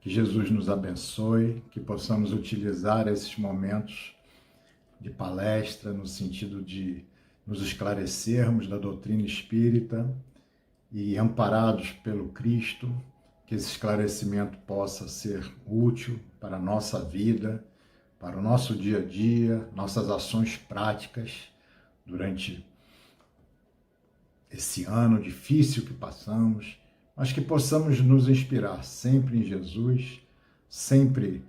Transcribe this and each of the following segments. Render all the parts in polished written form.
Que Jesus nos abençoe, que possamos utilizar esses momentos de palestra no sentido de nos esclarecermos da doutrina espírita e, amparados pelo Cristo, que esse esclarecimento possa ser útil para a nossa vida, para o nosso dia a dia, nossas ações práticas durante esse ano difícil que passamos, mas que possamos nos inspirar sempre em Jesus, sempre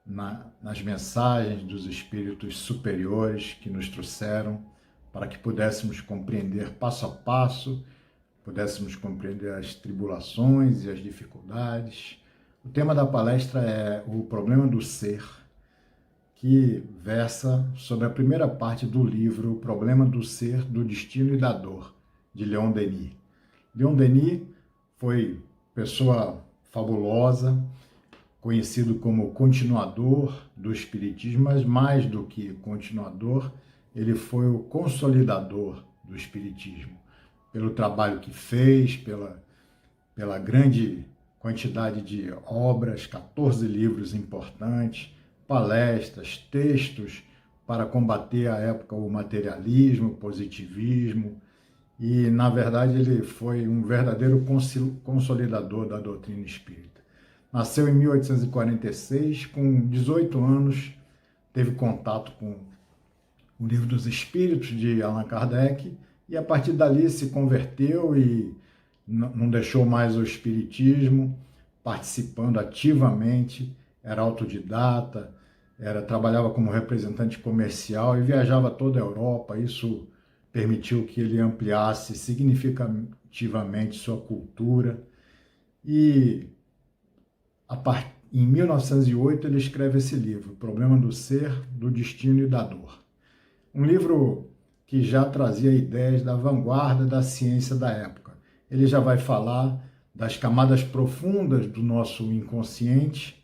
nas mensagens dos Espíritos superiores que nos trouxeram, para que pudéssemos compreender passo a passo, pudéssemos compreender as tribulações e as dificuldades. O tema da palestra é o problema do ser, que versa sobre a primeira parte do livro O Problema do Ser, do Destino e da Dor, de Leon Denis. Leon Denis foi pessoa fabulosa, conhecido como continuador do Espiritismo, mas mais do que continuador, ele foi o consolidador do Espiritismo, pelo trabalho que fez, pela grande quantidade de obras, 14 livros importantes, palestras, textos para combater à época o materialismo, o positivismo, e, na verdade, ele foi um verdadeiro consolidador da doutrina espírita. Nasceu em 1846, com 18 anos, teve contato com o Livro dos Espíritos, de Allan Kardec, e a partir dali se converteu e não deixou mais o espiritismo, participando ativamente, era autodidata, trabalhava como representante comercial e viajava toda a Europa. Isso permitiu que ele ampliasse significativamente sua cultura. E em 1908 ele escreve esse livro, O Problema do Ser, do Destino e da Dor. Um livro que já trazia ideias da vanguarda da ciência da época. Ele já vai falar das camadas profundas do nosso inconsciente,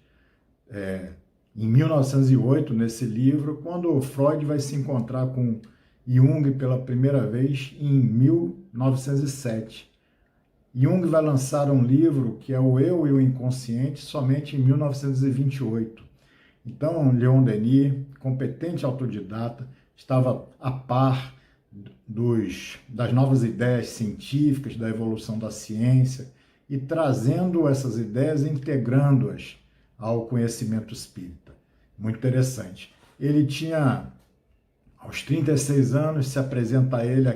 em 1908, nesse livro, quando Freud vai se encontrar com Jung pela primeira vez em 1907. Jung vai lançar um livro que é O Eu e o Inconsciente somente em 1928. Então, Leon Denis, competente autodidata, estava a par das novas ideias científicas, da evolução da ciência, e trazendo essas ideias, integrando-as ao conhecimento espírita. Muito interessante. Ele tinha, aos 36 anos, se apresenta a ele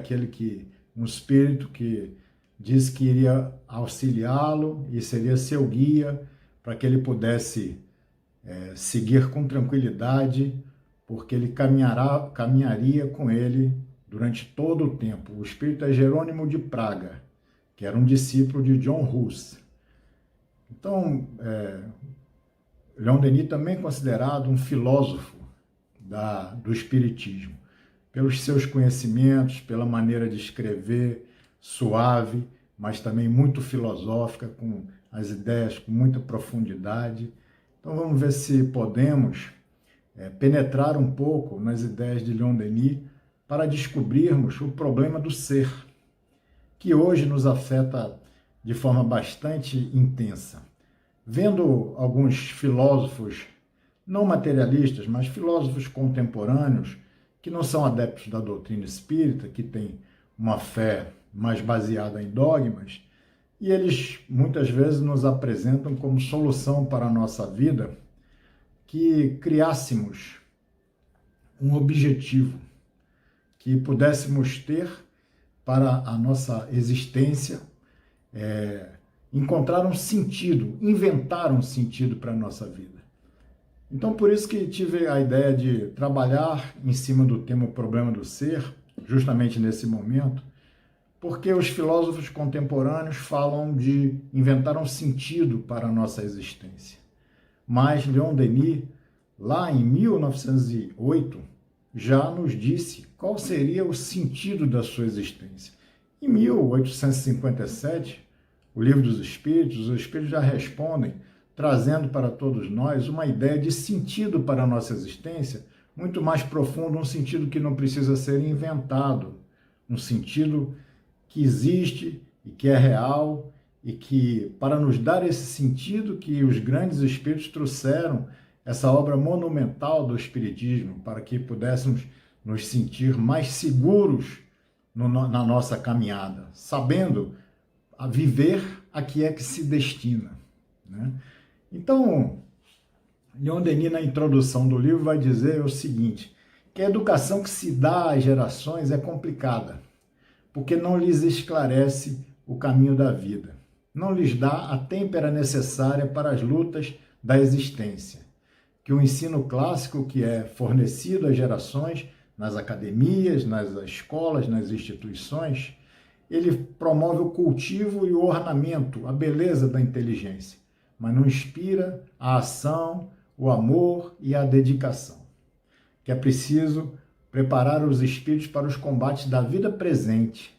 um espírito que diz que iria auxiliá-lo e seria seu guia para que ele pudesse seguir com tranquilidade, porque ele caminharia com ele durante todo o tempo. O espírito é Jerônimo de Praga, que era um discípulo de John Hus. Então, Leon Denis também é considerado um filósofo do espiritismo, pelos seus conhecimentos, pela maneira de escrever, suave, mas também muito filosófica, com as ideias com muita profundidade. Então vamos ver se podemos penetrar um pouco nas ideias de Leon Denis para descobrirmos o problema do ser, que hoje nos afeta de forma bastante intensa. Vendo alguns filósofos, não materialistas, mas filósofos contemporâneos, que não são adeptos da doutrina espírita, que têm uma fé mais baseada em dogmas, e eles muitas vezes nos apresentam como solução para a nossa vida que criássemos um objetivo, que pudéssemos ter para a nossa existência, encontrar um sentido, inventar um sentido para a nossa vida. Então, por isso que tive a ideia de trabalhar em cima do tema O Problema do Ser, justamente nesse momento, porque os filósofos contemporâneos falam de inventar um sentido para a nossa existência. Mas Leon Denis, lá em 1908, já nos disse qual seria o sentido da sua existência. Em 1857, o Livro dos Espíritos, os Espíritos já respondem, trazendo para todos nós uma ideia de sentido para a nossa existência, muito mais profundo, um sentido que não precisa ser inventado, um sentido que existe e que é real e que, para nos dar esse sentido que os grandes espíritos trouxeram, essa obra monumental do Espiritismo, para que pudéssemos nos sentir mais seguros na nossa caminhada, sabendo a viver a que é que se destina, né? Então, Leon Denis, na introdução do livro, vai dizer o seguinte, que a educação que se dá às gerações é complicada, porque não lhes esclarece o caminho da vida, não lhes dá a têmpera necessária para as lutas da existência, que o ensino clássico que é fornecido às gerações, nas academias, nas escolas, nas instituições, ele promove o cultivo e o ornamento, a beleza da inteligência, mas não inspira a ação, o amor e a dedicação. Que é preciso preparar os espíritos para os combates da vida presente,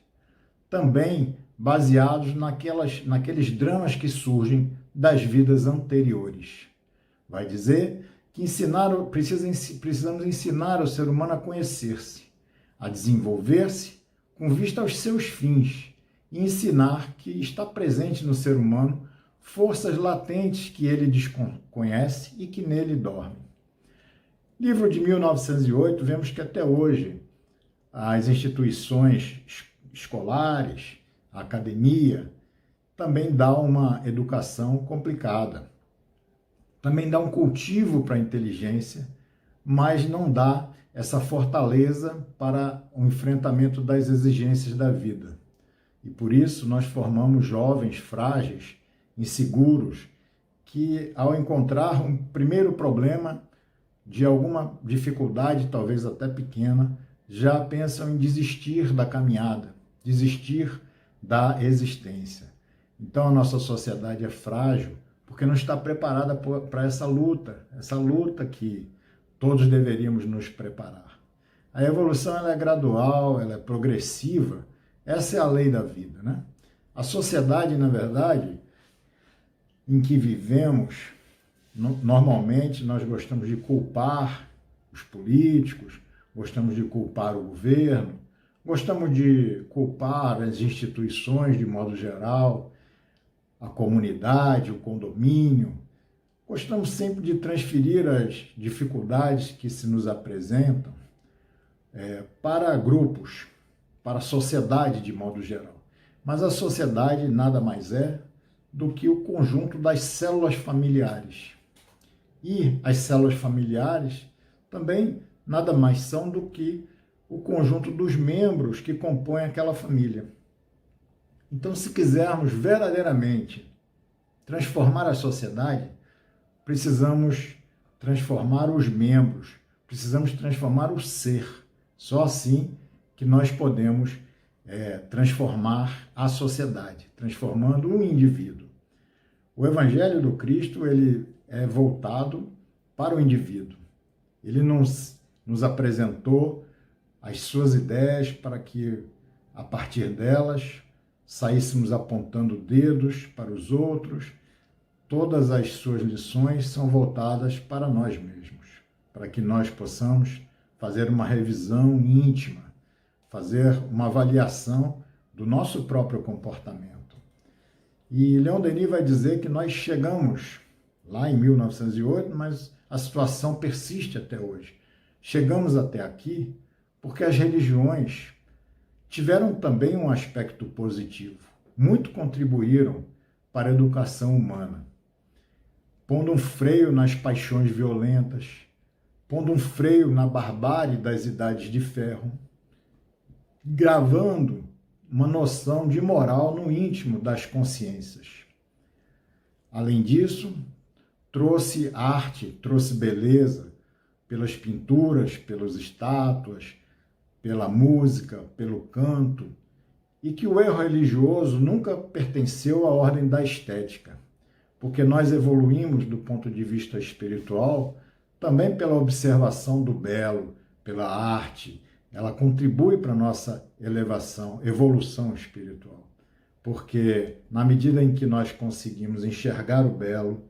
também baseados naqueles dramas que surgem das vidas anteriores. Vai dizer que precisamos ensinar o ser humano a conhecer-se, a desenvolver-se com vista aos seus fins, e ensinar que está presente no ser humano forças latentes que ele desconhece e que nele dormem. Livro de 1908, vemos que até hoje as instituições escolares, a academia, também dá uma educação complicada. Também dá um cultivo para a inteligência, mas não dá essa fortaleza para o enfrentamento das exigências da vida. E por isso nós formamos jovens frágeis, inseguros, que ao encontrar um primeiro problema de alguma dificuldade, talvez até pequena, já pensam em desistir da caminhada, desistir da existência. Então a nossa sociedade é frágil, porque não está preparada para essa luta que todos deveríamos nos preparar. A evolução ela é gradual, ela é progressiva, essa é a lei da vida, né? A sociedade, na verdade, em que vivemos, normalmente nós gostamos de culpar os políticos, gostamos de culpar o governo, gostamos de culpar as instituições de modo geral, a comunidade, o condomínio. Gostamos sempre de transferir as dificuldades que se nos apresentam para grupos, para a sociedade de modo geral. Mas a sociedade nada mais é do que o conjunto das células familiares. E as células familiares também nada mais são do que o conjunto dos membros que compõem aquela família. Então, se quisermos verdadeiramente transformar a sociedade, precisamos transformar os membros, precisamos transformar o ser. Só assim que nós podemos transformar a sociedade, transformando o indivíduo. O Evangelho do Cristo ele é voltado para o indivíduo. Ele nos apresentou as suas ideias para que, a partir delas, saíssemos apontando dedos para os outros. Todas as suas lições são voltadas para nós mesmos, para que nós possamos fazer uma revisão íntima, fazer uma avaliação do nosso próprio comportamento. E Leon Denis vai dizer que nós chegamos lá em 1908, mas a situação persiste até hoje. Chegamos até aqui porque as religiões tiveram também um aspecto positivo. Muito contribuíram para a educação humana, pondo um freio nas paixões violentas, pondo um freio na barbárie das idades de ferro, gravando uma noção de moral no íntimo das consciências. Além disso, trouxe arte, trouxe beleza pelas pinturas, pelas estátuas, pela música, pelo canto, e que o erro religioso nunca pertenceu à ordem da estética, porque nós evoluímos do ponto de vista espiritual também pela observação do belo, pela arte. Ela contribui para a nossa evolução espiritual, porque na medida em que nós conseguimos enxergar o belo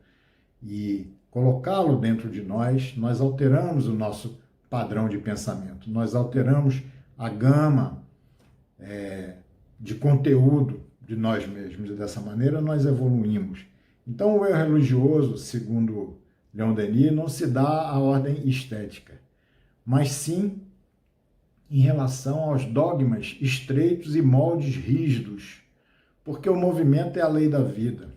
e colocá-lo dentro de nós, nós alteramos o nosso padrão de pensamento, nós alteramos a gama de conteúdo de nós mesmos, e dessa maneira nós evoluímos. Então, o eu religioso, segundo Leon Denis, não se dá à ordem estética, mas sim em relação aos dogmas estreitos e moldes rígidos, porque o movimento é a lei da vida.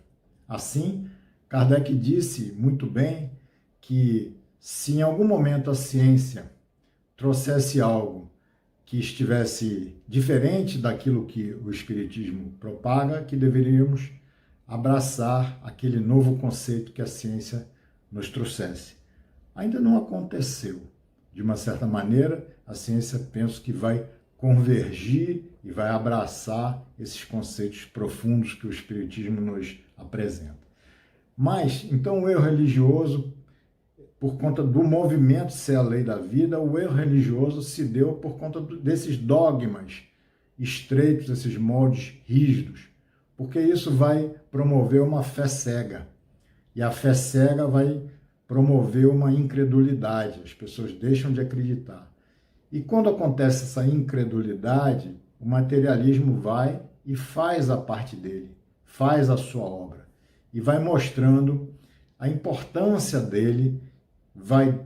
Assim, Kardec disse muito bem que se em algum momento a ciência trouxesse algo que estivesse diferente daquilo que o Espiritismo propaga, que deveríamos abraçar aquele novo conceito que a ciência nos trouxesse. Ainda não aconteceu. De uma certa maneira, a ciência, penso que vai convergir e vai abraçar esses conceitos profundos que o Espiritismo nos apresenta. Mas, então, o eu religioso, por conta do movimento ser a lei da vida, o eu religioso se deu por conta desses dogmas estreitos, esses moldes rígidos, porque isso vai promover uma fé cega. E a fé cega vai promover uma incredulidade, as pessoas deixam de acreditar. E quando acontece essa incredulidade, o materialismo vai e faz a parte dele, faz a sua obra, e vai mostrando a importância dele, vai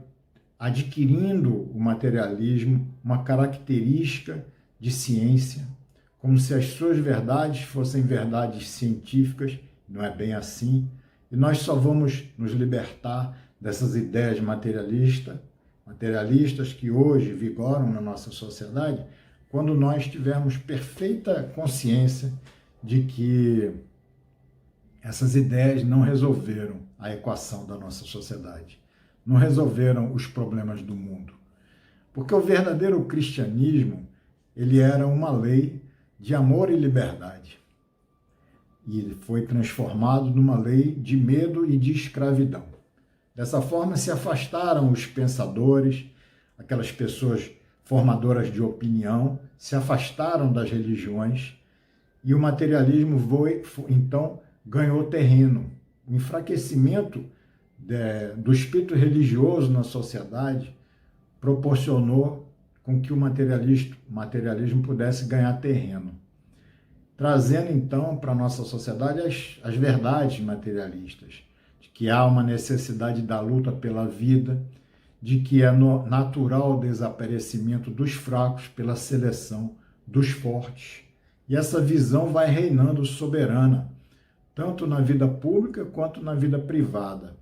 adquirindo o materialismo uma característica de ciência, como se as suas verdades fossem verdades científicas, não é bem assim, e nós só vamos nos libertar dessas ideias materialistas que hoje vigoram na nossa sociedade, quando nós tivermos perfeita consciência de que essas ideias não resolveram a equação da nossa sociedade, não resolveram os problemas do mundo. Porque o verdadeiro cristianismo, ele era uma lei de amor e liberdade. E ele foi transformado numa lei de medo e de escravidão. Dessa forma, se afastaram os pensadores, aquelas pessoas formadoras de opinião, se afastaram das religiões, e o materialismo então ganhou terreno. O enfraquecimento do espírito religioso na sociedade proporcionou com que o materialismo pudesse ganhar terreno, trazendo então para a nossa sociedade as verdades materialistas, de que há uma necessidade da luta pela vida, de que é natural o desaparecimento dos fracos pela seleção dos fortes. E essa visão vai reinando soberana, tanto na vida pública quanto na vida privada.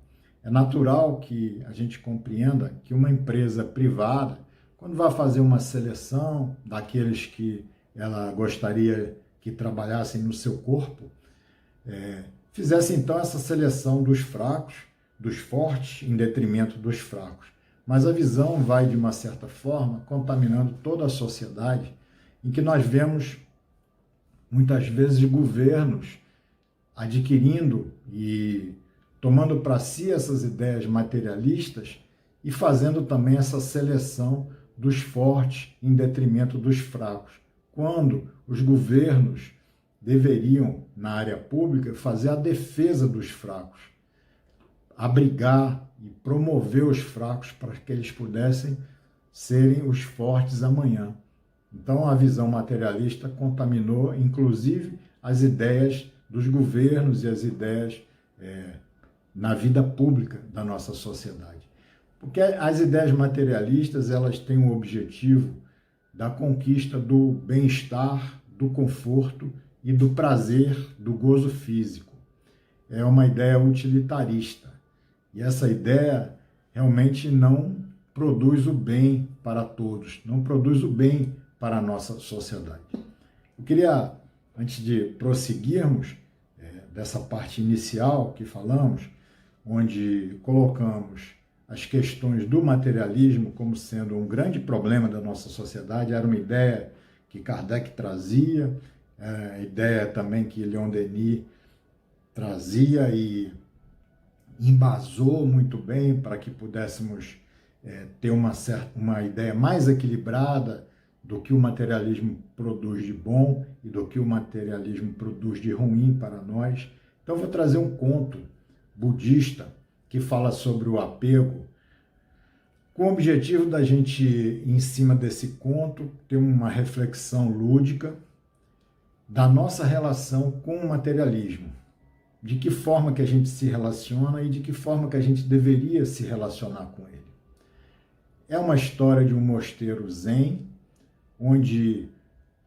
É natural que a gente compreenda que uma empresa privada, quando vai fazer uma seleção daqueles que ela gostaria que trabalhassem no seu corpo, fizesse então essa seleção dos fracos, dos fortes, em detrimento dos fracos. Mas a visão vai, de uma certa forma, contaminando toda a sociedade, em que nós vemos, muitas vezes, governos adquirindo e tomando para si essas ideias materialistas e fazendo também essa seleção dos fortes em detrimento dos fracos, quando os governos deveriam, na área pública, fazer a defesa dos fracos, abrigar e promover os fracos para que eles pudessem serem os fortes amanhã. Então, a visão materialista contaminou, inclusive, as ideias dos governos e as ideias na vida pública da nossa sociedade. Porque as ideias materialistas, elas têm o objetivo da conquista do bem-estar, do conforto e do prazer, do gozo físico. É uma ideia utilitarista. E essa ideia realmente não produz o bem para todos, não produz o bem para a nossa sociedade. Eu queria, antes de prosseguirmos dessa parte inicial que falamos, onde colocamos as questões do materialismo como sendo um grande problema da nossa sociedade, era uma ideia que Kardec trazia, a ideia também que Leon Denis trazia e embasou muito bem para que pudéssemos ter uma ideia mais equilibrada do que o materialismo produz de bom e do que o materialismo produz de ruim para nós. Então, eu vou trazer um conto budista que fala sobre o apego, com o objetivo da gente, em cima desse conto, ter uma reflexão lúdica da nossa relação com o materialismo. De que forma que a gente se relaciona e de que forma que a gente deveria se relacionar com ele. É uma história de um mosteiro zen, onde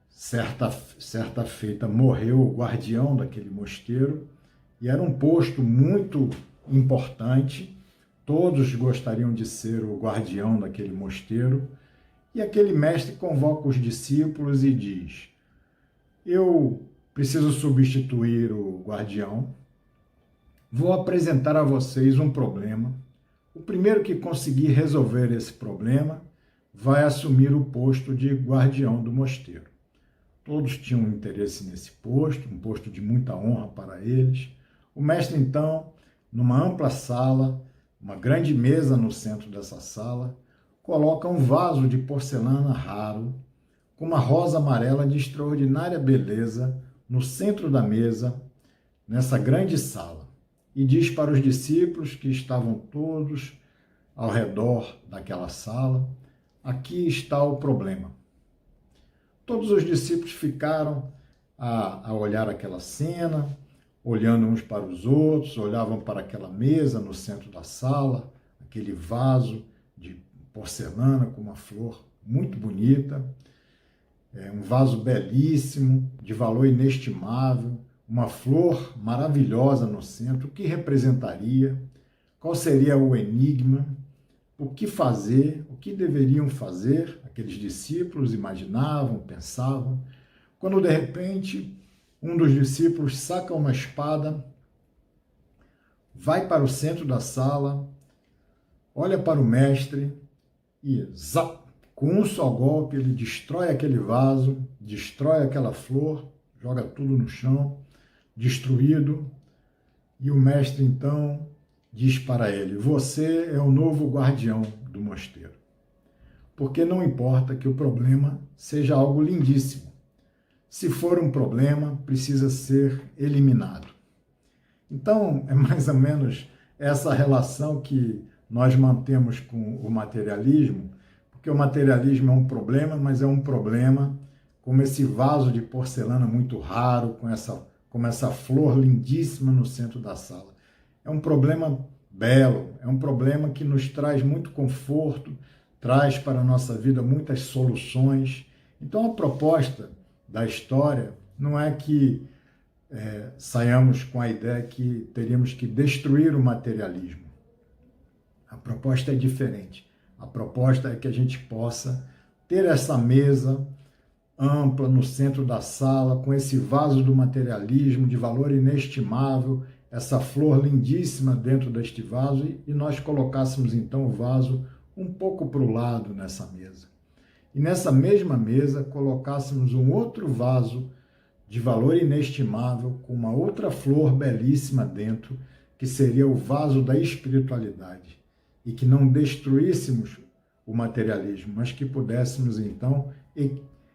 certa feita morreu o guardião daquele mosteiro, e era um posto muito importante, todos gostariam de ser o guardião daquele mosteiro, e aquele mestre convoca os discípulos e diz: eu preciso substituir o guardião, vou apresentar a vocês um problema. O primeiro que conseguir resolver esse problema vai assumir o posto de guardião do mosteiro. Todos tinham interesse nesse posto, um posto de muita honra para eles. O mestre, então, numa ampla sala, uma grande mesa no centro dessa sala, coloca um vaso de porcelana raro, com uma rosa amarela de extraordinária beleza, no centro da mesa, nessa grande sala, e diz para os discípulos que estavam todos ao redor daquela sala: aqui está o problema. Todos os discípulos ficaram a olhar aquela cena, olhando uns para os outros, olhavam para aquela mesa no centro da sala, aquele vaso de porcelana com uma flor muito bonita, um vaso belíssimo, de valor inestimável, uma flor maravilhosa no centro. O que representaria? Qual seria o enigma? O que fazer? O que deveriam fazer? Aqueles discípulos imaginavam, pensavam, quando de repente um dos discípulos saca uma espada, vai para o centro da sala, olha para o mestre e, zap, com um só golpe, ele destrói aquele vaso, destrói aquela flor, joga tudo no chão, destruído. E o mestre, então, diz para ele: você é o novo guardião do mosteiro. Porque não importa que o problema seja algo lindíssimo. Se for um problema, precisa ser eliminado. Então, é mais ou menos essa relação que nós mantemos com o materialismo, porque o materialismo é um problema, mas é um problema como esse vaso de porcelana muito raro, com essa flor lindíssima no centro da sala. É um problema belo, é um problema que nos traz muito conforto, traz para a nossa vida muitas soluções. Então, a proposta da história não é que saiamos com a ideia que teríamos que destruir o materialismo. A proposta é diferente. A proposta é que a gente possa ter essa mesa ampla no centro da sala, com esse vaso do materialismo de valor inestimável, essa flor lindíssima dentro deste vaso, e nós colocássemos então o vaso um pouco para o lado nessa mesa. E nessa mesma mesa colocássemos um outro vaso de valor inestimável, com uma outra flor belíssima dentro, que seria o vaso da espiritualidade, e que não destruíssemos o materialismo, mas que pudéssemos então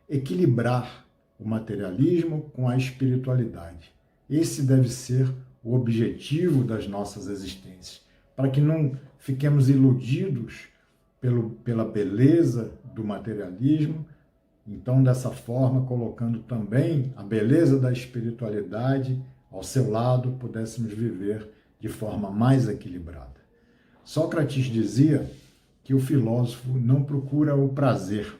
equilibrar o materialismo com a espiritualidade. Esse deve ser o objetivo das nossas existências, para que não fiquemos iludidos pela beleza do materialismo. Então, dessa forma, colocando também a beleza da espiritualidade ao seu lado, pudéssemos viver de forma mais equilibrada. Sócrates dizia que o filósofo não procura o prazer.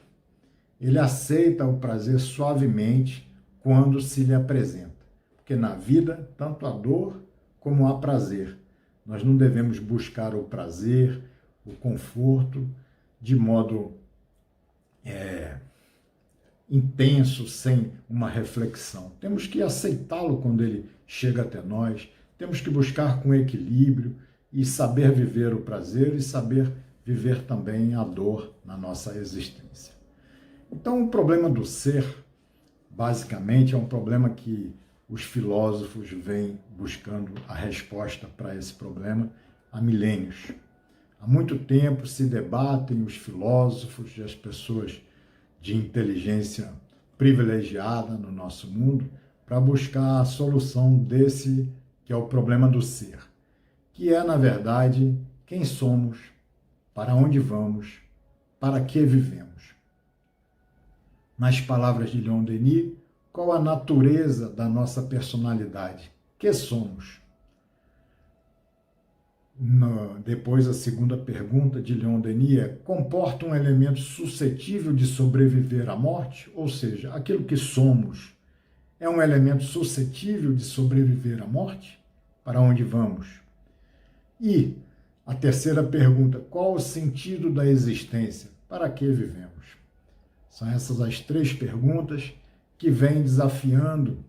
Ele aceita o prazer suavemente quando se lhe apresenta. Porque na vida, tanto há dor como há prazer. Nós não devemos buscar o prazer, o conforto, de modo intenso, sem uma reflexão. Temos que aceitá-lo quando ele chega até nós. Temos que buscar com equilíbrio e saber viver o prazer e saber viver também a dor na nossa existência. Então, o problema do ser, basicamente, é um problema que os filósofos vêm buscando a resposta para esse problema há milênios. Há muito tempo se debatem os filósofos e as pessoas de inteligência privilegiada no nosso mundo para buscar a solução desse que é o problema do ser, que é, na verdade, quem somos, para onde vamos, para que vivemos. Nas palavras de Leon Denis, Qual a natureza da nossa personalidade? Que somos? Depois, a segunda pergunta de Leon Denis é: comporta um elemento suscetível de sobreviver à morte? Ou seja, aquilo que somos é um elemento suscetível de sobreviver à morte? Para onde vamos? E a terceira pergunta: qual o sentido da existência? Para que vivemos? São essas as três perguntas que vêm desafiando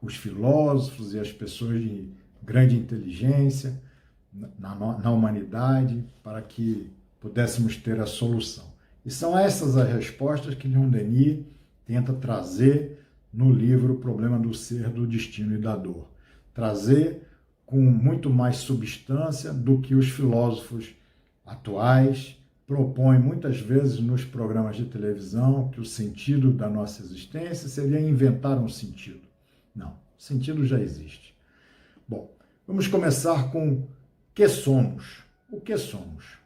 os filósofos e as pessoas de grande inteligência na humanidade, para que pudéssemos ter a solução. E são essas as respostas que Leon Denis tenta trazer no livro O Problema do Ser, do Destino e da Dor. Trazer com muito mais substância do que os filósofos atuais propõem muitas vezes nos programas de televisão, que o sentido da nossa existência seria inventar um sentido. Não, o sentido já existe. Bom, vamos começar com o que somos. O que somos?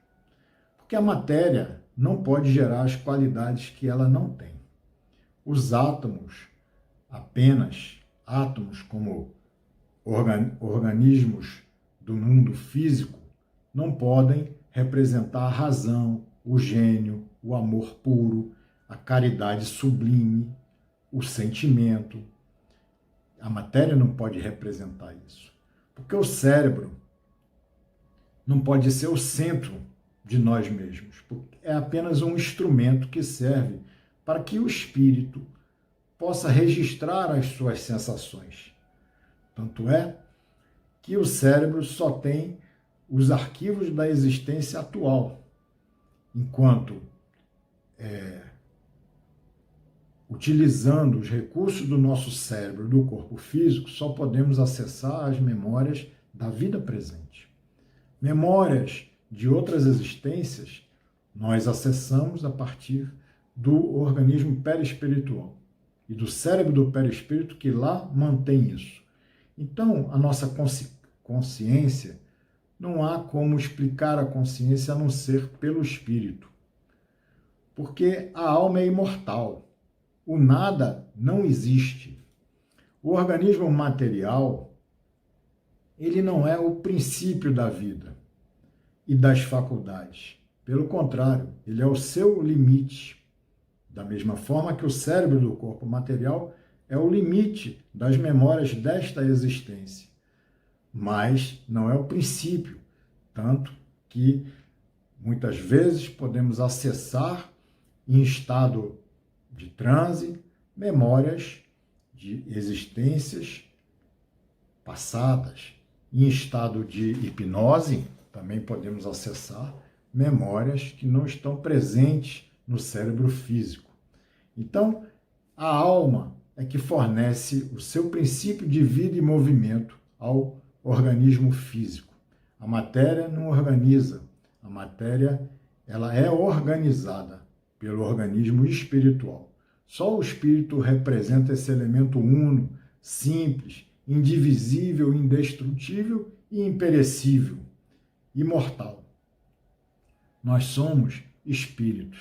Porque a matéria não pode gerar as qualidades que ela não tem. Os átomos, apenas átomos como organismos do mundo físico, não podem representar a razão, o gênio, o amor puro, a caridade sublime, o sentimento. A matéria não pode representar isso. Porque o cérebro não pode ser o centro de nós mesmos. Porque é apenas um instrumento que serve para que o espírito possa registrar as suas sensações. Tanto é que o cérebro só tem os arquivos da existência atual, enquanto utilizando os recursos do nosso cérebro, do corpo físico, só podemos acessar as memórias da vida presente. Memórias de outras existências nós acessamos a partir do organismo perispiritual e do cérebro do perispírito, que lá mantém isso. Então, a nossa consciência, não há como explicar a consciência a não ser pelo espírito. Porque a alma é imortal. O nada não existe. O organismo material, ele não é o princípio da vida e das faculdades. Pelo contrário, ele é o seu limite. Da mesma forma que o cérebro do corpo material é o limite das memórias desta existência. Mas não é o princípio, tanto que muitas vezes podemos acessar em estado de transe memórias de existências passadas. Em estado de hipnose também podemos acessar memórias que não estão presentes no cérebro físico. Então, a alma é que fornece o seu princípio de vida e movimento ao organismo físico. A matéria não organiza. A matéria, ela é organizada pelo organismo espiritual. Só o espírito representa esse elemento uno, simples, indivisível, indestrutível e imperecível, imortal. Nós somos espíritos.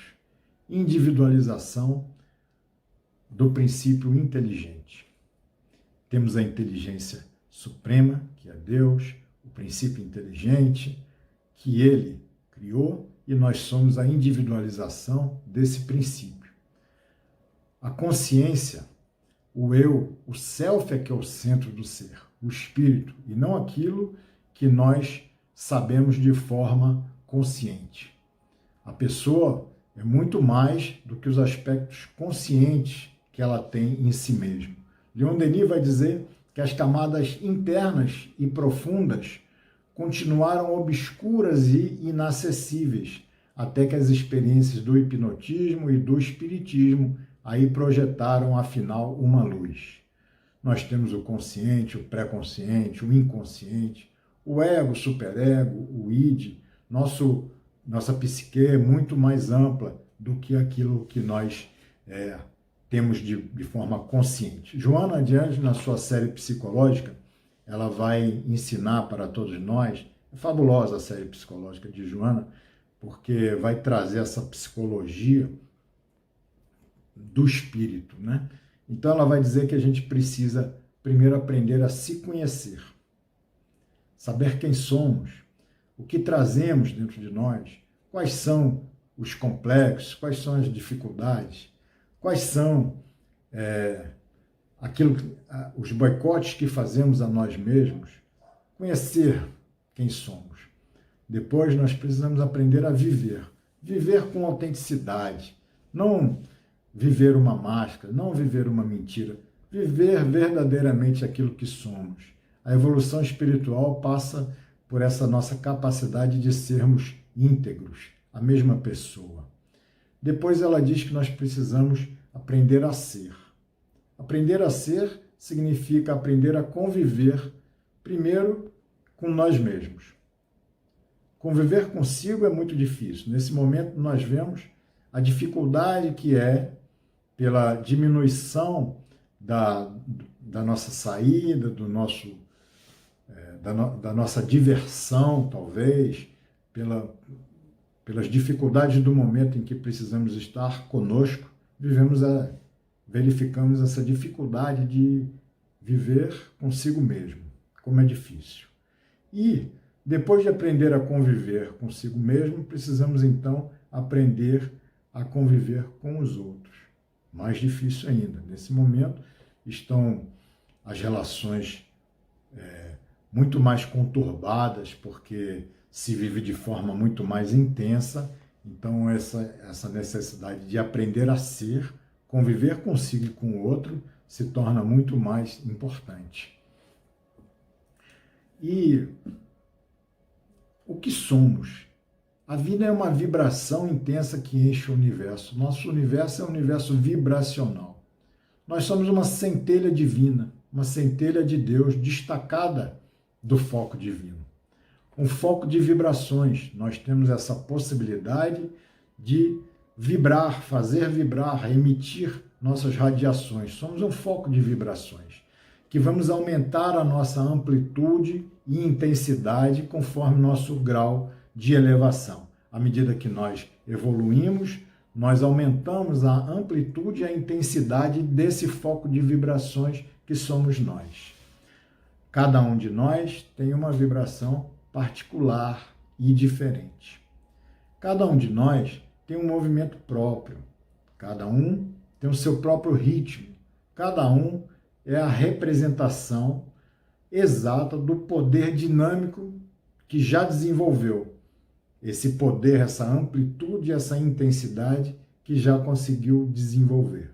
Individualização do princípio inteligente. Temos a inteligência suprema, que é Deus, o princípio inteligente, que Ele criou, e nós somos a individualização desse princípio. A consciência, o eu, o self é que é o centro do ser, o espírito, e não aquilo que nós sabemos de forma consciente. A pessoa é muito mais do que os aspectos conscientes que ela tem em si mesma. Leon Denis vai dizer que as camadas internas e profundas continuaram obscuras e inacessíveis, até que as experiências do hipnotismo e do espiritismo aí projetaram, afinal, uma luz. Nós temos o consciente, o pré-consciente, o inconsciente, o ego, o superego, o id. Nossa psique é muito mais ampla do que aquilo que nós temos de forma consciente. Joana Adiante, na sua série psicológica, ela vai ensinar para todos nós, é fabulosa a série psicológica de Joana, porque vai trazer essa psicologia do espírito, né? Então ela vai dizer que a gente precisa primeiro aprender a se conhecer, saber quem somos, o que trazemos dentro de nós, quais são os complexos, quais são as dificuldades, quais são os boicotes que fazemos a nós mesmos, conhecer quem somos. Depois nós precisamos aprender a viver, viver com autenticidade, não viver uma máscara, não viver uma mentira, viver verdadeiramente aquilo que somos. A evolução espiritual passa por essa nossa capacidade de sermos íntegros, a mesma pessoa. Depois ela diz que nós precisamos aprender a ser. Aprender a ser significa aprender a conviver, primeiro, com nós mesmos. Conviver consigo é muito difícil. Nesse momento nós vemos a dificuldade que é pela diminuição da nossa saída, da nossa diversão, talvez, pelas dificuldades do momento em que precisamos estar conosco, verificamos essa dificuldade de viver consigo mesmo, como é difícil. E, depois de aprender a conviver consigo mesmo, precisamos, então, aprender a conviver com os outros. Mais difícil ainda. Nesse momento, estão as relações muito mais conturbadas, porque se vive de forma muito mais intensa. Então, essa necessidade de aprender a ser, conviver consigo e com o outro, se torna muito mais importante. E o que somos? A vida é uma vibração intensa que enche o universo. Nosso universo é um universo vibracional. Nós somos uma centelha divina, uma centelha de Deus destacada do foco divino. Um foco de vibrações. Nós temos essa possibilidade de vibrar, fazer vibrar, emitir nossas radiações. Somos um foco de vibrações, que vamos aumentar a nossa amplitude e intensidade conforme nosso grau de elevação. À medida que nós evoluímos, nós aumentamos a amplitude e a intensidade desse foco de vibrações que somos nós. Cada um de nós tem uma vibração particular e diferente. Cada um de nós tem um movimento próprio. Cada um tem o seu próprio ritmo. Cada um é a representação exata do poder dinâmico que já desenvolveu. Esse poder, essa amplitude, essa intensidade que já conseguiu desenvolver.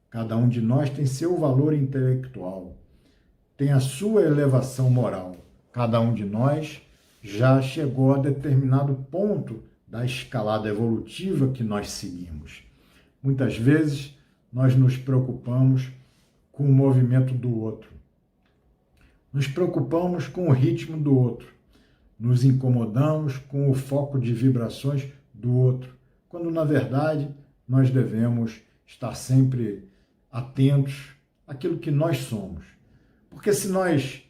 Cada um de nós tem seu valor intelectual, tem a sua elevação moral. Cada um de nós já chegou a determinado ponto da escalada evolutiva que nós seguimos. Muitas vezes nós nos preocupamos com o movimento do outro. Nos preocupamos com o ritmo do outro. Nos incomodamos com o foco de vibrações do outro, quando na verdade nós devemos estar sempre atentos àquilo que nós somos. Porque se nós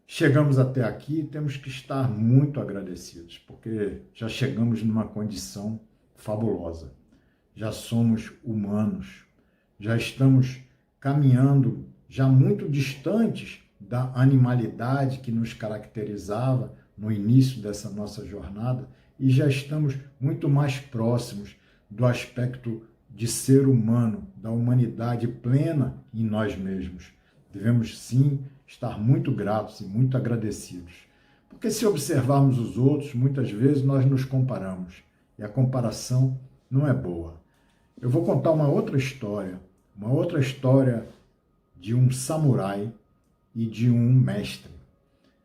chegamos até aqui, temos que estar muito agradecidos, porque já chegamos numa condição fabulosa. Já somos humanos, já estamos caminhando, já muito distantes da animalidade que nos caracterizava no início dessa nossa jornada, e já estamos muito mais próximos do aspecto de ser humano, da humanidade plena em nós mesmos. Devemos, sim, estar muito gratos e muito agradecidos. Porque se observarmos os outros, muitas vezes nós nos comparamos, e a comparação não é boa. Eu vou contar uma outra história de um samurai e de um mestre,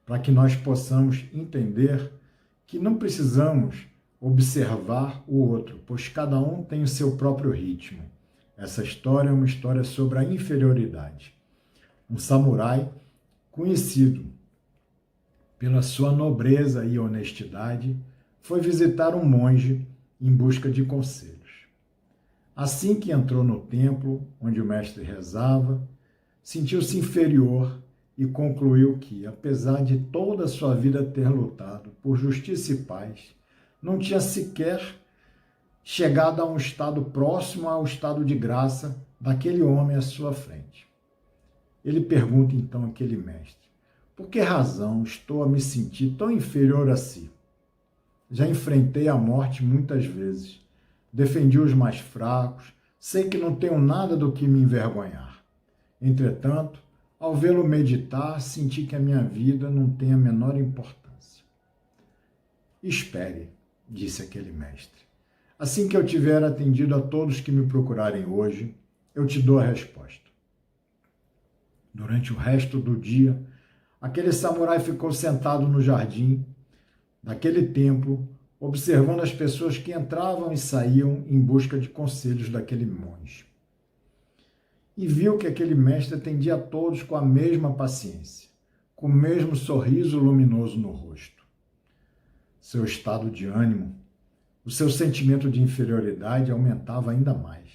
para que nós possamos entender que não precisamos observar o outro, pois cada um tem o seu próprio ritmo. Essa história é uma história sobre a inferioridade. Um samurai conhecido pela sua nobreza e honestidade foi visitar um monge em busca de conselhos. Assim que entrou no templo onde o mestre rezava, sentiu-se inferior e concluiu que, apesar de toda a sua vida ter lutado por justiça e paz, não tinha sequer chegado a um estado próximo ao estado de graça daquele homem à sua frente. Ele pergunta então àquele mestre: por que razão estou a me sentir tão inferior a si? Já enfrentei a morte muitas vezes, defendi os mais fracos, sei que não tenho nada do que me envergonhar. Entretanto, ao vê-lo meditar, senti que a minha vida não tem a menor importância. Espere, disse aquele mestre. Assim que eu tiver atendido a todos que me procurarem hoje, eu te dou a resposta. Durante o resto do dia, aquele samurai ficou sentado no jardim daquele templo, observando as pessoas que entravam e saíam em busca de conselhos daquele monge. E viu que aquele mestre atendia a todos com a mesma paciência, com o mesmo sorriso luminoso no rosto. Seu estado de ânimo, o seu sentimento de inferioridade aumentava ainda mais.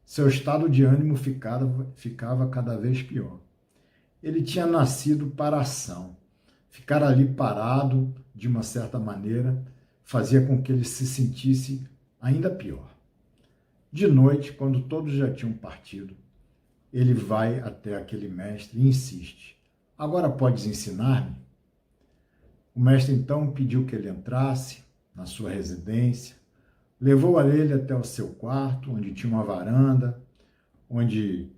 Seu estado de ânimo ficava cada vez pior. Ele tinha nascido para a ação. Ficar ali parado, de uma certa maneira, fazia com que ele se sentisse ainda pior. De noite, quando todos já tinham partido, ele vai até aquele mestre e insiste: agora podes ensinar-me? O mestre então pediu que ele entrasse na sua residência, levou ele até o seu quarto, onde tinha uma varanda, onde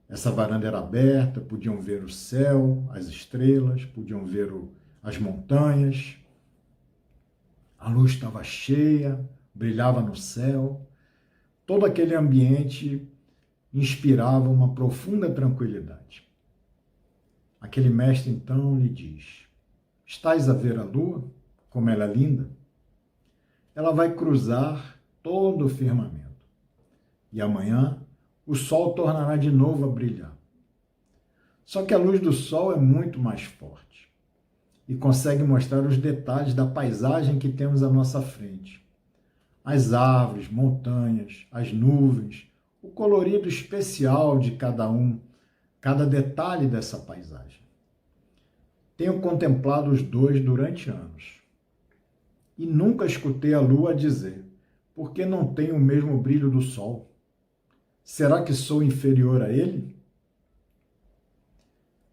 essa varanda era aberta, podiam ver o céu, as estrelas, podiam ver as montanhas. A luz estava cheia, brilhava no céu. Todo aquele ambiente inspirava uma profunda tranquilidade. Aquele mestre então lhe diz: estás a ver a lua, como ela é linda? Ela vai cruzar todo o firmamento. E amanhã o sol tornará de novo a brilhar. Só que a luz do sol é muito mais forte e consegue mostrar os detalhes da paisagem que temos à nossa frente. As árvores, montanhas, as nuvens, o colorido especial de cada detalhe dessa paisagem. Tenho contemplado os dois durante anos e nunca escutei a lua dizer: por que não tenho o mesmo brilho do sol? Será que sou inferior a ele?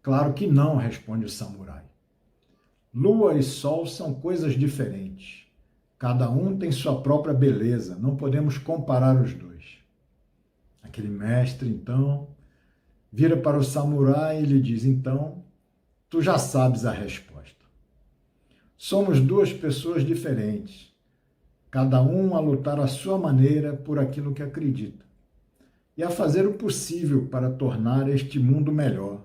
Claro que não, responde o samurai. Lua e sol são coisas diferentes. Cada um tem sua própria beleza, não podemos comparar os dois. Aquele mestre, então, vira para o samurai e lhe diz: então, tu já sabes a resposta. Somos duas pessoas diferentes, cada um a lutar à sua maneira por aquilo que acredita e a fazer o possível para tornar este mundo melhor.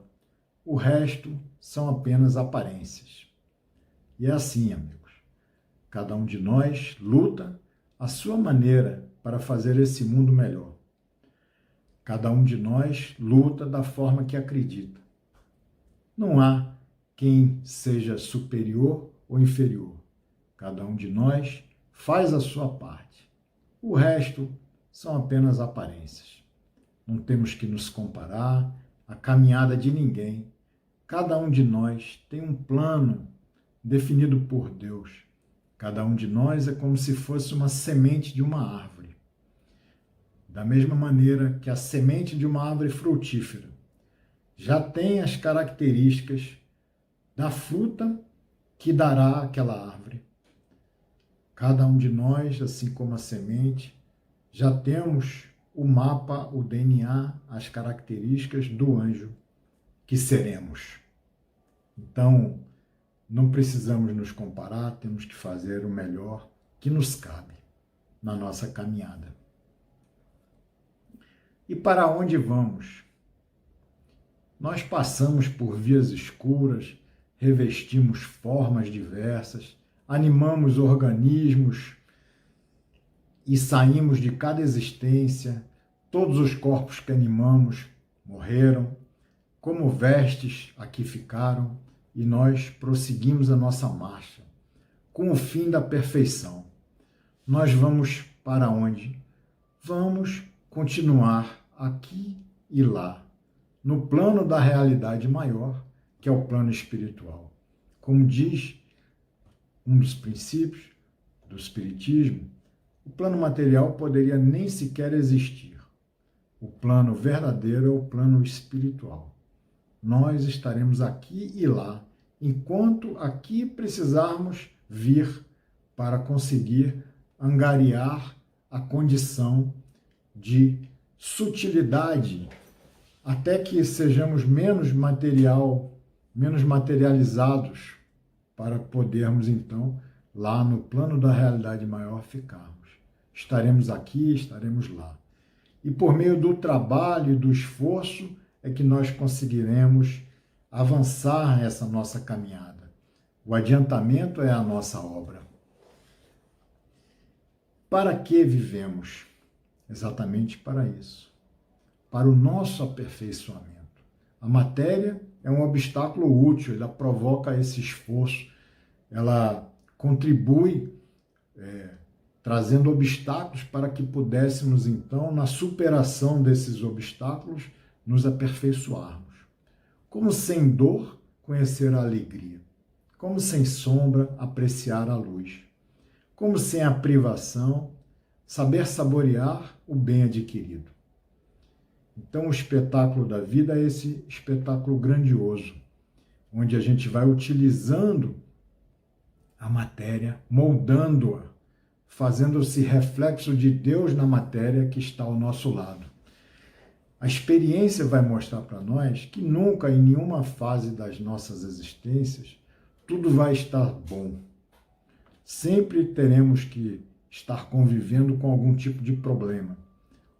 O resto são apenas aparências. E é assim, amigos. Cada um de nós luta à sua maneira para fazer esse mundo melhor. Cada um de nós luta da forma que acredita. Não há quem seja superior ou inferior. Cada um de nós faz a sua parte. O resto são apenas aparências. Não temos que nos comparar à caminhada de ninguém. Cada um de nós tem um plano definido por Deus. Cada um de nós é como se fosse uma semente de uma árvore. Da mesma maneira que a semente de uma árvore frutífera já tem as características da fruta que dará aquela árvore. Cada um de nós, assim como a semente, já temos o mapa, o DNA, as características do anjo que seremos. Então, não precisamos nos comparar, temos que fazer o melhor que nos cabe na nossa caminhada. E para onde vamos? Nós passamos por vias escuras, revestimos formas diversas, animamos organismos e saímos de cada existência. Todos os corpos que animamos morreram, como vestes aqui ficaram, e nós prosseguimos a nossa marcha, com o fim da perfeição. Nós vamos para onde? Vamos continuar aqui e lá, no plano da realidade maior, que é o plano espiritual. Como diz um dos princípios do Espiritismo, o plano material poderia nem sequer existir. O plano verdadeiro é o plano espiritual. Nós estaremos aqui e lá, enquanto aqui precisarmos vir para conseguir angariar a condição de sutilidade, até que sejamos menos materializados, para podermos, então, lá no plano da realidade maior ficarmos. Estaremos aqui, estaremos lá. E por meio do trabalho e do esforço é que nós conseguiremos avançar nessa nossa caminhada. O adiantamento é a nossa obra. Para que vivemos? Exatamente para isso. Para o nosso aperfeiçoamento. A matéria é um obstáculo útil, ela provoca esse esforço, ela contribui trazendo obstáculos para que pudéssemos, então, na superação desses obstáculos, nos aperfeiçoarmos. Como sem dor, conhecer a alegria. Como sem sombra, apreciar a luz. Como sem a privação, saber saborear o bem adquirido. Então, o espetáculo da vida é esse espetáculo grandioso, onde a gente vai utilizando a matéria, moldando-a, fazendo-se reflexo de Deus na matéria que está ao nosso lado. A experiência vai mostrar para nós que nunca, em nenhuma fase das nossas existências, tudo vai estar bom. Sempre teremos que estar convivendo com algum tipo de problema.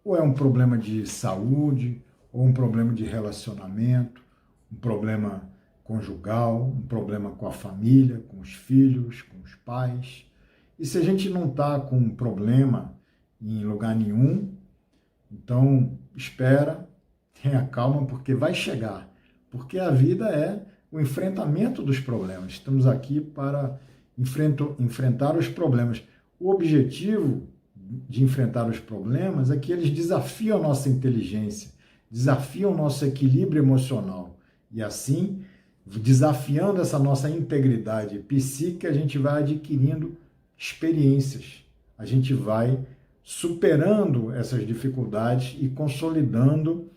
Ou é um problema de saúde, ou um problema de relacionamento, um problema conjugal, um problema com a família, com os filhos, com os pais. E se a gente não está com um problema em lugar nenhum, então espera, tenha calma, porque vai chegar. Porque a vida é o enfrentamento dos problemas. Estamos aqui para enfrentar os problemas. O objetivo de enfrentar os problemas é que eles desafiam a nossa inteligência, desafiam o nosso equilíbrio emocional. E assim, desafiando essa nossa integridade psíquica, a gente vai adquirindo experiências. A gente vai superando essas dificuldades e consolidando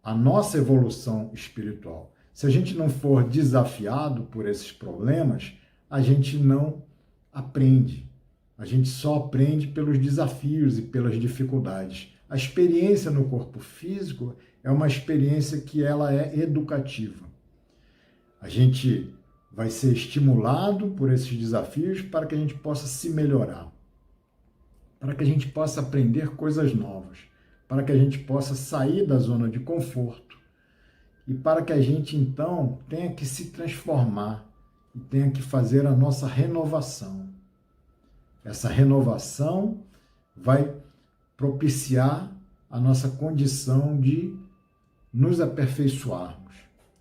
a nossa evolução espiritual. Se a gente não for desafiado por esses problemas, a gente não aprende. A gente só aprende pelos desafios e pelas dificuldades. A experiência no corpo físico é uma experiência que ela é educativa. A gente vai ser estimulado por esses desafios para que a gente possa se melhorar, para que a gente possa aprender coisas novas, para que a gente possa sair da zona de conforto e para que a gente, então, tenha que se transformar e tenha que fazer a nossa renovação. Essa renovação vai propiciar a nossa condição de nos aperfeiçoarmos,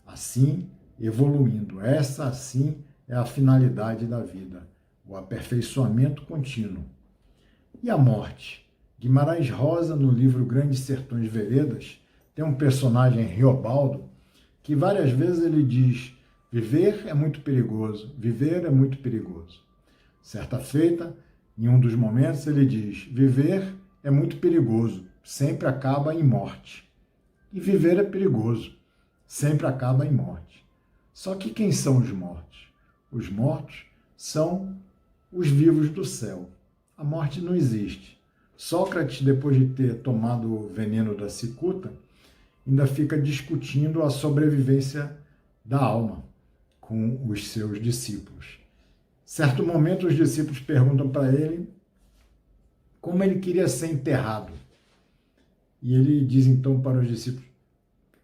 assim evoluindo. Essa, assim, é a finalidade da vida, o aperfeiçoamento contínuo. E a morte? Guimarães Rosa, no livro Grandes Sertões Veredas, tem um personagem, Riobaldo, que várias vezes ele diz: viver é muito perigoso, viver é muito perigoso. Certa feita, em um dos momentos, ele diz: viver é muito perigoso, sempre acaba em morte. E viver é perigoso, sempre acaba em morte. Só que quem são os mortos? Os mortos são os vivos do céu. A morte não existe. Sócrates, depois de ter tomado o veneno da cicuta, ainda fica discutindo a sobrevivência da alma com os seus discípulos. Certo momento, os discípulos perguntam para ele como ele queria ser enterrado. E ele diz então para os discípulos: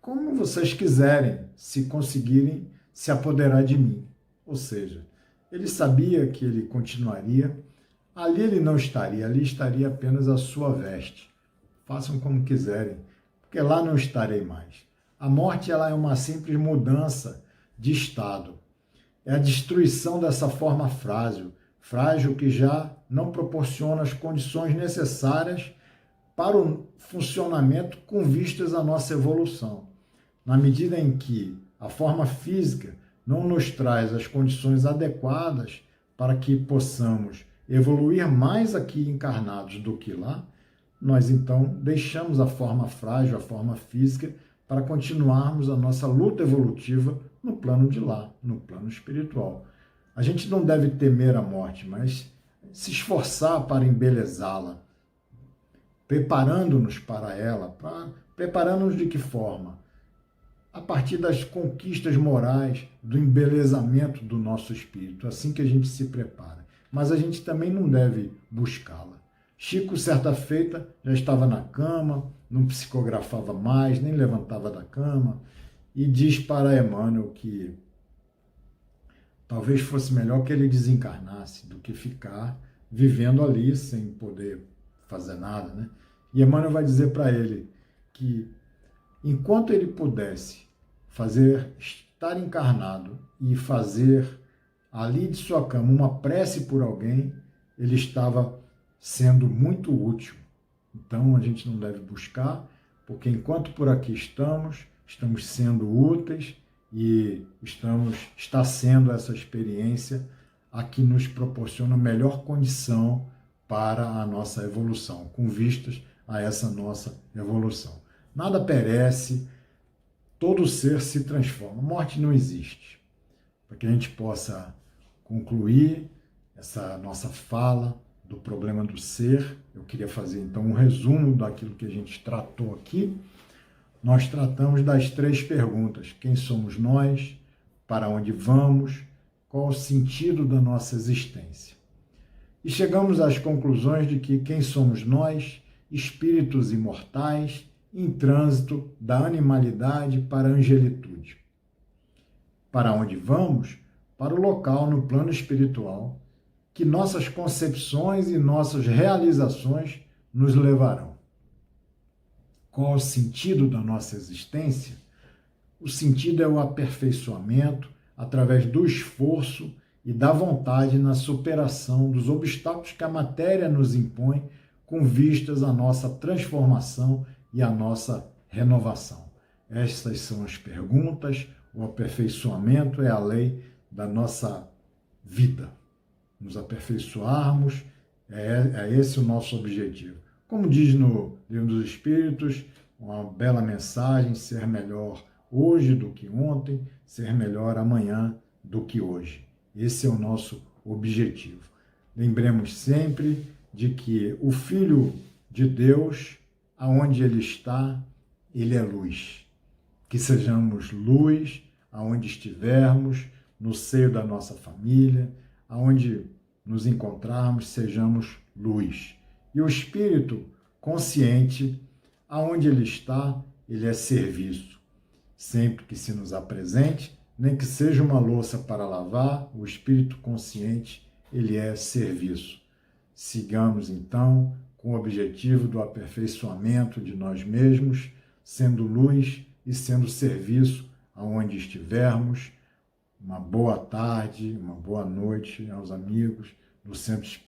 como vocês quiserem, se conseguirem se apoderar de mim. Ou seja, ele sabia que ele continuaria. Ali ele não estaria, ali estaria apenas a sua veste. Façam como quiserem, porque lá não estarei mais. A morte, ela é uma simples mudança de estado. É a destruição dessa forma frágil que já não proporciona as condições necessárias para o funcionamento com vistas à nossa evolução. Na medida em que a forma física não nos traz as condições adequadas para que possamos evoluir mais aqui encarnados do que lá, nós então deixamos a forma frágil, a forma física, para continuarmos a nossa luta evolutiva no plano de lá, no plano espiritual. A gente não deve temer a morte, mas se esforçar para embelezá-la, preparando-nos para ela. Preparando-nos de que forma? A partir das conquistas morais, do embelezamento do nosso espírito, assim que a gente se prepara. Mas a gente também não deve buscá-la. Chico, certa feita, já estava na cama, não psicografava mais, nem levantava da cama, e diz para Emmanuel que talvez fosse melhor que ele desencarnasse do que ficar vivendo ali sem poder fazer nada, né? E Emmanuel vai dizer para ele que enquanto ele pudesse estar encarnado e fazer ali de sua cama uma prece por alguém, ele estava sendo muito útil. Então a gente não deve buscar, porque enquanto por aqui estamos sendo úteis e está sendo essa experiência a que nos proporciona melhor condição para a nossa evolução, com vistas a essa nossa evolução. Nada perece, todo ser se transforma. Morte não existe. Para que a gente possa concluir essa nossa fala do problema do ser, eu queria fazer então um resumo daquilo que a gente tratou aqui. Nós tratamos das 3 perguntas: quem somos nós, para onde vamos, qual o sentido da nossa existência. E chegamos às conclusões de que quem somos nós, espíritos imortais, em trânsito da animalidade para a angelitude. Para onde vamos? Para o local no plano espiritual que nossas concepções e nossas realizações nos levarão. Qual o sentido da nossa existência? O sentido é o aperfeiçoamento através do esforço e da vontade na superação dos obstáculos que a matéria nos impõe, com vistas à nossa transformação e à nossa renovação. Estas são as perguntas. O aperfeiçoamento é a lei da nossa vida. Nos aperfeiçoarmos, é esse o nosso objetivo. Como diz no Livro dos Espíritos, uma bela mensagem: ser melhor hoje do que ontem, ser melhor amanhã do que hoje. Esse é o nosso objetivo. Lembremos sempre de que o Filho de Deus, aonde ele está, ele é luz. Que sejamos luz aonde estivermos, no seio da nossa família, aonde nos encontrarmos, sejamos luz. E o espírito consciente, aonde ele está, ele é serviço. Sempre que se nos apresente, nem que seja uma louça para lavar, o espírito consciente, ele é serviço. Sigamos, então, com o objetivo do aperfeiçoamento de nós mesmos, sendo luz e sendo serviço aonde estivermos. Uma boa tarde, uma boa noite aos amigos do Centro